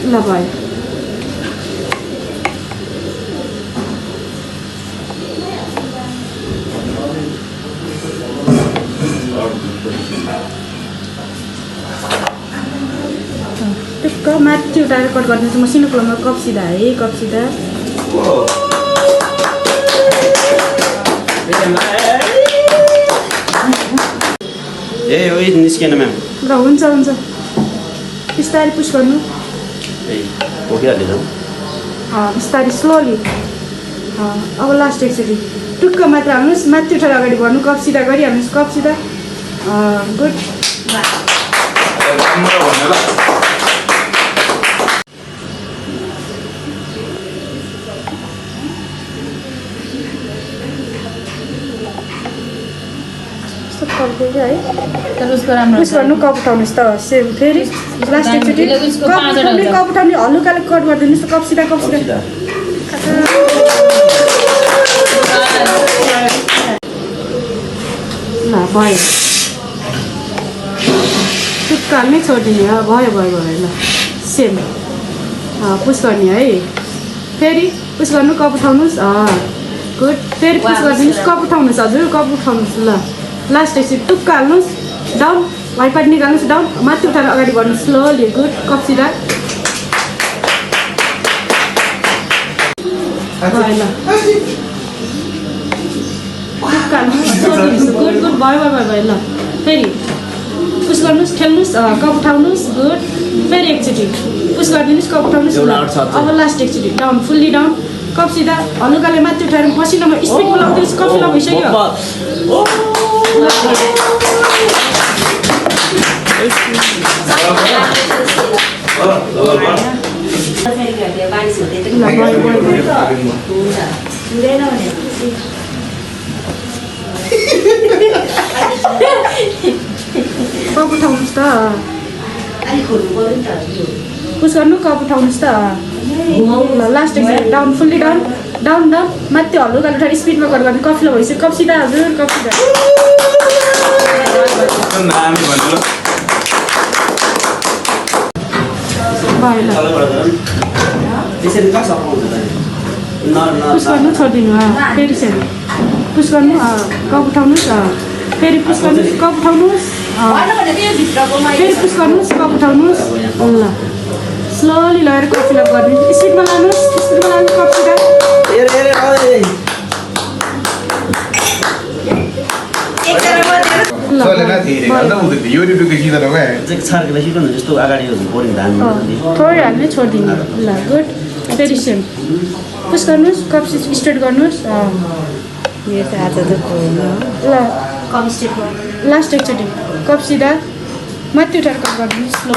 ल भयो टुक्क माथि उठाएर कट गरिदिन्छु मसिनो कुलोमा कप सिधा है कप सिधा ए ओइ निस्केन म्याम ल हुन्छ हुन्छ बिस्तारै पुस गर्नु ए ओकिहाल्यो त बिस्तारै स्लोली अब लास्ट एकचोटि टुक्क मात्र हाल्नुहोस् माथि उठाएर अगाडि बढ्नु कप सिधा गरिहाल्नुहोस् कप सिधा गुड है पुस गर्नु कप उठाउनुहोस् त सेम फेरि लास्ट एकचोटि कप उठाउने हलुकाले कट गरिदिनुहोस् त कप सिधा ल भयो टुक्का नै छोडिदिने भयो ल सेम पुस गर्ने है फेरि पुस गर्नु कप उठाउनुहोस् गुड फेरि पुस गरिदिनुहोस् कप उठाउनुहोस् हजुर कप उठाउनुहोस् ल लास्ट एकचोटि टुक्का हाल्नुहोस् डाउन वाइट पार्ट निकाल्नुहोस् डाउन माथि उठाएर अगाडि बढ्नु स्लोली गुड कप सिधा ल टुक्का हाल्नुहोस् गुड भयो ल फेरि पुस गर्नुहोस् ठेल्नुहोस् कप उठाउनुहोस् गुड फेरि एकचोटि पुस गरिदिनुहोस् कप उठाउनुहोस् अब लास्ट एकचोटि डाउन फुल्ली डाउन कप सिधा हलुकाले माथि उठाएर मसिनोमा स्पिड बोलाउँदैछ कप सिधा भइसक्यो कप उठाउनुहोस् त पुस गर्नु कप उठाउनुहोस् त ल लास्ट एकचोटि down fully down down down माथि हलुकाले उठाएर स्पिडमा कट गर्ने कफिलो भइसक्यो कप सिधा हजुर कप सिधा पुस गर्नु छोडिदिनु फेरि सेरि पुस गर्नु कप उठाउनुहोस् फेरि पुस गर्नुहोस् कप उठाउनुहोस् फेरि पुस गर्नुहोस् कप उठाउनुहोस् ल स्लोली लगेर कप फिलअप गर्ने स्पिडमा लानुहोस् कप सिधा थोरै हाल्ने छोडिदिनु ल गुड फेरि सेम पुस गर्नुहोस् कप स्ट्रेट गर्नुहोस् ल लास्ट एकचोटि कप सिधा माथि उठाएर कप गरिदिनुहोस् स्लो